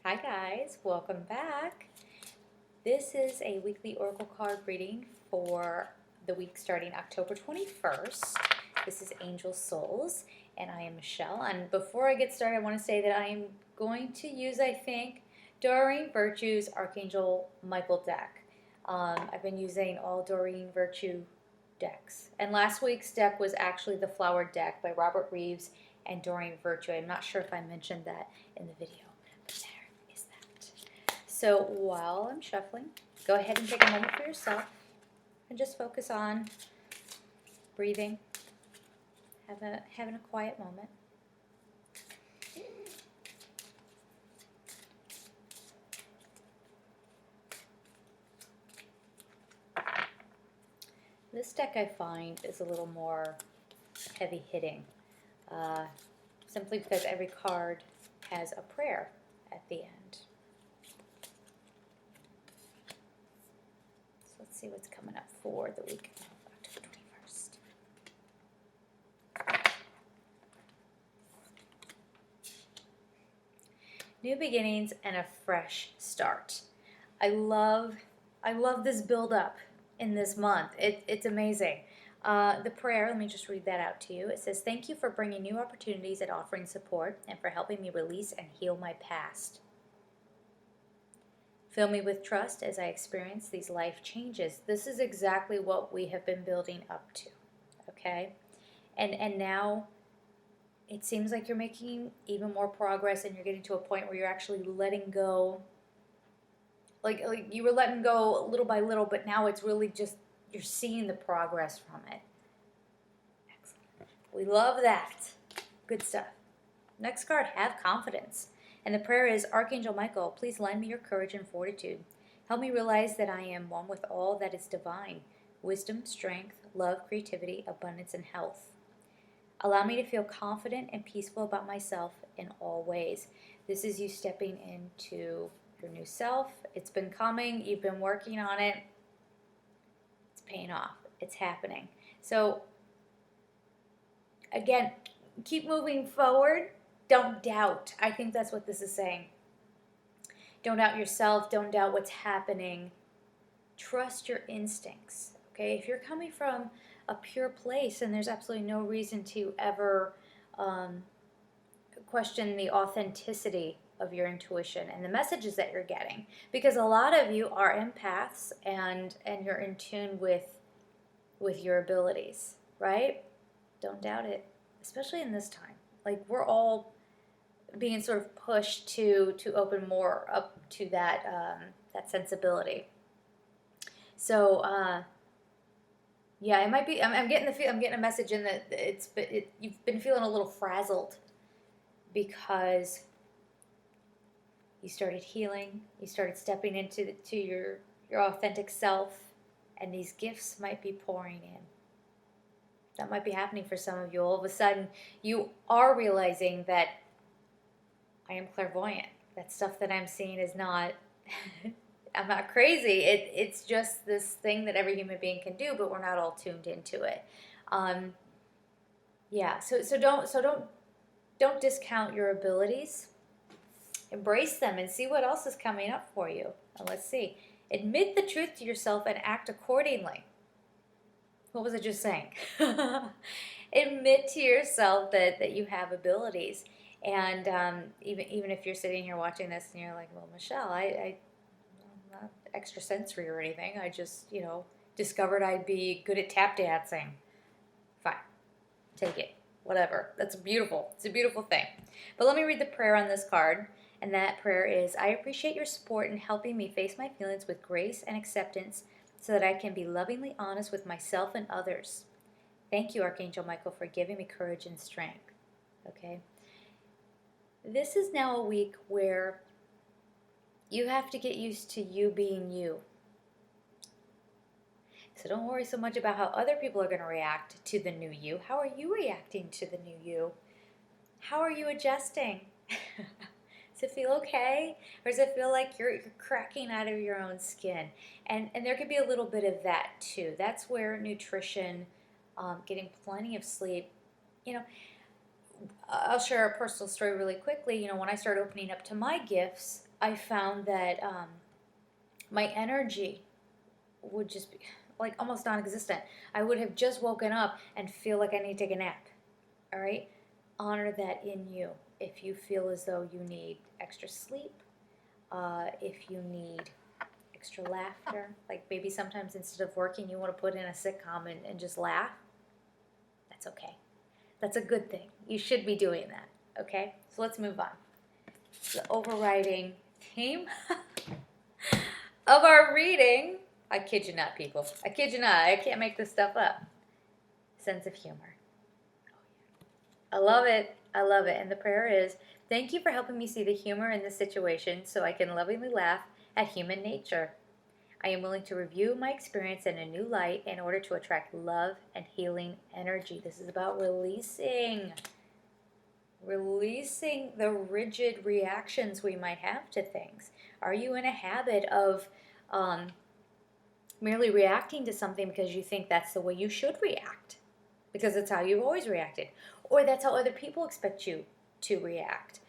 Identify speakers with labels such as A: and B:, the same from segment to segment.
A: Hi guys, welcome back. This is a weekly oracle card reading for the week starting October 21st. This is Angel Souls, and I am Michelle. And before I get started, I want to say that I am going to use, I think, Doreen Virtue's Archangel Michael deck. I've been using all Doreen Virtue decks. And last week's deck was actually the Flower deck by Robert Reeves and Doreen Virtue. I'm not sure if I mentioned that in the video, but there is that. So while I'm shuffling, go ahead and take a moment for yourself and just focus on breathing, having a quiet moment. This deck I find is a little more heavy hitting, simply because every card has a prayer at the end. So let's see what's coming up for the week of October 21st. New beginnings and a fresh start. I love this build up in this month. It's amazing. The prayer, let me just read that out to you. It says, "Thank you for bringing new opportunities and offering support and for helping me release and heal my past. Fill me with trust as I experience these life changes." This is exactly what we have been building up to, okay? And now it seems like you're making even more progress and you're getting to a point where you're actually letting go. Like you were letting go little by little, but now it's really just, you're seeing the progress from it. Excellent. We love that. Good stuff. Next card, have confidence. And the prayer is, "Archangel Michael, please lend me your courage and fortitude. Help me realize that I am one with all that is divine. Wisdom, strength, love, creativity, abundance, and health. Allow me to feel confident and peaceful about myself in all ways." This is you stepping into your new self. It's been coming. You've been working on it. It's paying off. It's happening. So, again, keep moving forward. Don't doubt. I think that's what this is saying. Don't doubt yourself. Don't doubt what's happening. Trust your instincts. Okay? If you're coming from a pure place, and there's absolutely no reason to ever question the authenticity of your intuition and the messages that you're getting, because a lot of you are empaths and you're in tune with your abilities, right? Don't doubt it, especially in this time. Like, we're all being sort of pushed to open more up to that that sensibility. So yeah, it might be. I'm getting I'm getting a message in that you've been feeling a little frazzled because you started healing, you started stepping into your authentic self, and these gifts might be pouring in. That might be happening for some of you. All of a sudden, you are realizing that I am clairvoyant. That stuff that I'm seeing is not, I'm not crazy. It's just this thing that every human being can do, but we're not all tuned into it. Yeah, so don't discount your abilities. Embrace them and see what else is coming up for you. And let's see. Admit the truth to yourself and act accordingly. What was I just saying? Admit to yourself that you have abilities. And even if you're sitting here watching this and you're like, "Well, Michelle, I'm not extrasensory or anything. I just, discovered I'd be good at tap dancing." Fine. Take it. Whatever. That's beautiful. It's a beautiful thing. But let me read the prayer on this card. And that prayer is, "I appreciate your support in helping me face my feelings with grace and acceptance so that I can be lovingly honest with myself and others. Thank you, Archangel Michael, for giving me courage and strength." Okay? This is now a week where you have to get used to you being you. So don't worry so much about how other people are going to react to the new you. How are you reacting to the new you? How are you adjusting? Does it feel okay? Or does it feel like you're cracking out of your own skin? And there could be a little bit of that too. That's where nutrition, getting plenty of sleep, I'll share a personal story really quickly. When I started opening up to my gifts, I found that my energy would just be like almost non-existent. I would have just woken up and feel like I need to take a nap. All right? Honor that in you. If you feel as though you need extra sleep, if you need extra laughter, like maybe sometimes instead of working, you want to put in a sitcom and just laugh, that's okay. That's a good thing. You should be doing that. Okay? So let's move on. The overriding theme of our reading, I kid you not, people. I kid you not. I can't make this stuff up. Sense of humor. I love it. I love it. And the prayer is, thank you for helping me see the humor in this situation so I can lovingly laugh at human nature. I am willing to review my experience in a new light in order to attract love and healing energy. This is about releasing the rigid reactions we might have to things. Are you in a habit of merely reacting to something because you think that's the way you should react? Because it's how you've always reacted. Or that's how other people expect you to react.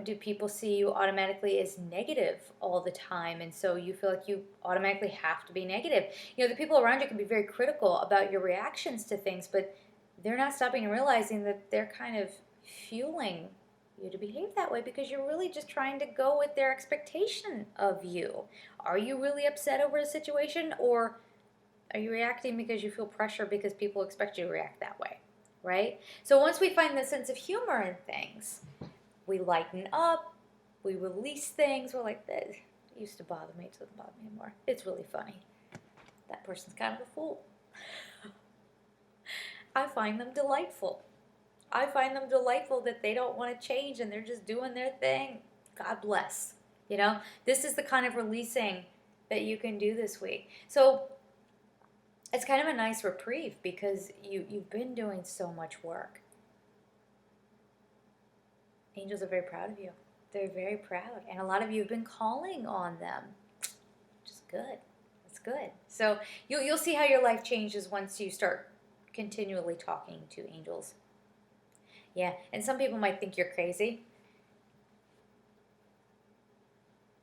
A: Do people see you automatically as negative all the time, and so you feel like you automatically have to be negative? The people around you can be very critical about your reactions to things, but they're not stopping and realizing that they're kind of fueling you to behave that way because you're really just trying to go with their expectation of you. Are you really upset over a situation, or are you reacting because you feel pressure because people expect you to react that way, right? So once we find the sense of humor in things, we lighten up, we release things. We're like, this used to bother me, it doesn't bother me anymore. It's really funny. That person's kind of a fool. I find them delightful. I find them delightful that they don't want to change and they're just doing their thing. God bless. This is the kind of releasing that you can do this week. So it's kind of a nice reprieve because you've been doing so much work. Angels are very proud of you. They're very proud. And a lot of you have been calling on them, which is good. That's good. So you'll see how your life changes once you start continually talking to angels. Yeah, and some people might think you're crazy.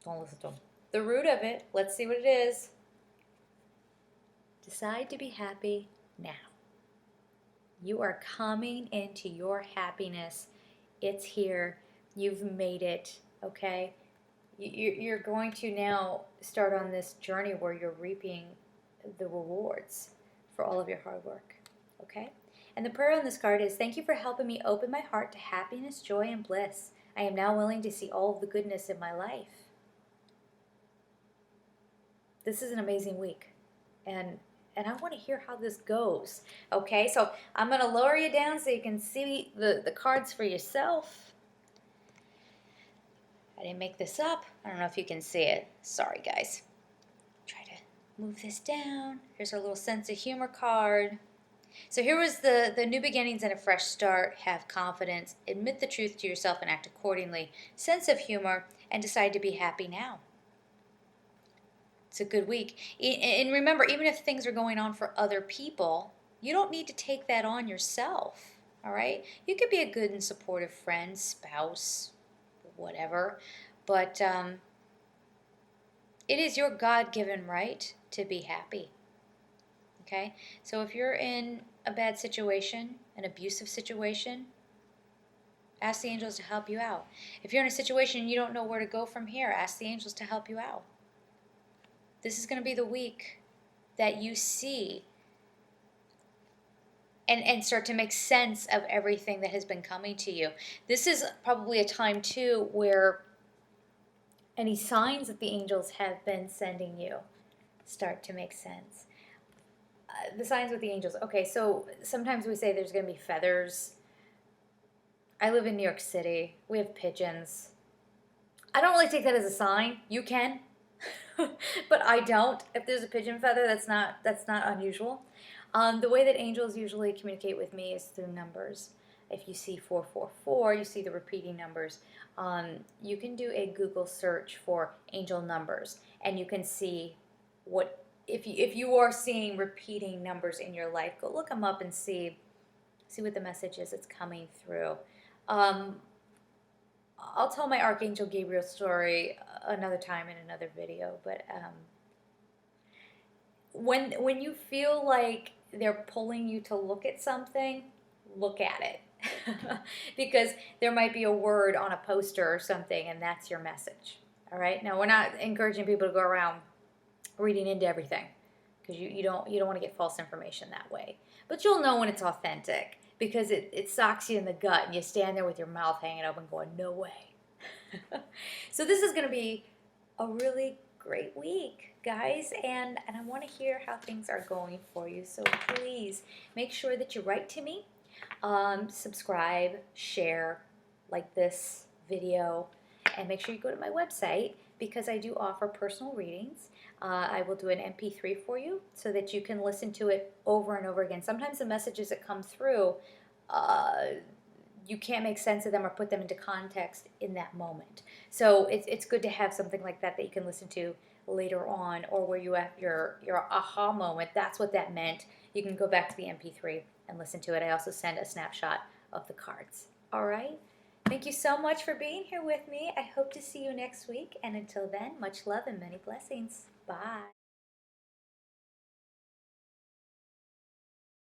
A: Don't listen to them. The root of it, let's see what it is. Decide to be happy now. You are coming into your happiness. It's here. You've made it, okay? You're going to now start on this journey where you're reaping the rewards for all of your hard work, okay? And the prayer on this card is, thank you for helping me open my heart to happiness, joy, and bliss. I am now willing to see all of the goodness in my life. This is an amazing week. And I want to hear how this goes. Okay, so I'm going to lower you down so you can see the cards for yourself. I didn't make this up. I don't know if you can see it. Sorry, guys. Try to move this down. Here's our little sense of humor card. So here was the new beginnings and a fresh start. Have confidence. Admit the truth to yourself and act accordingly. Sense of humor, and decide to be happy now. It's a good week. And remember, even if things are going on for other people, you don't need to take that on yourself, all right? You could be a good and supportive friend, spouse, whatever, but it is your God-given right to be happy, okay? So if you're in a bad situation, an abusive situation, ask the angels to help you out. If you're in a situation and you don't know where to go from here, ask the angels to help you out. This is going to be the week that you see and start to make sense of everything that has been coming to you. This is probably a time, too, where any signs that the angels have been sending you start to make sense. The signs with the angels. Okay, so sometimes we say there's going to be feathers. I live in New York City. We have pigeons. I don't really take that as a sign. You can. But I don't. If there's a pigeon feather, that's not unusual. The way that angels usually communicate with me is through numbers. If you see 444, you see the repeating numbers. You can do a Google search for angel numbers, and you can see what if you are seeing repeating numbers in your life. Go look them up and see what the message is that's coming through. I'll tell my Archangel Gabriel story another time in another video, but when you feel like they're pulling you to look at something, look at it. Because there might be a word on a poster or something, and that's your message. All right. Now, we're not encouraging people to go around reading into everything, because you don't want to get false information that way. But you'll know when it's authentic, because it socks you in the gut, and you stand there with your mouth hanging open, going, "No way." So this is going to be a really great week, guys, and I want to hear how things are going for you. So please make sure that you write to me, subscribe, share, like this video, and make sure you go to my website, because I do offer personal readings. I will do an MP3 for you so that you can listen to it over and over again. Sometimes the messages that come through, you can't make sense of them or put them into context in that moment. So it's good to have something like that you can listen to later on, or where you have your aha moment. That's what that meant. You can go back to the MP3 and listen to it. I also send a snapshot of the cards. All right? Thank you so much for being here with me. I hope to see you next week. And until then, much love and many blessings. Bye.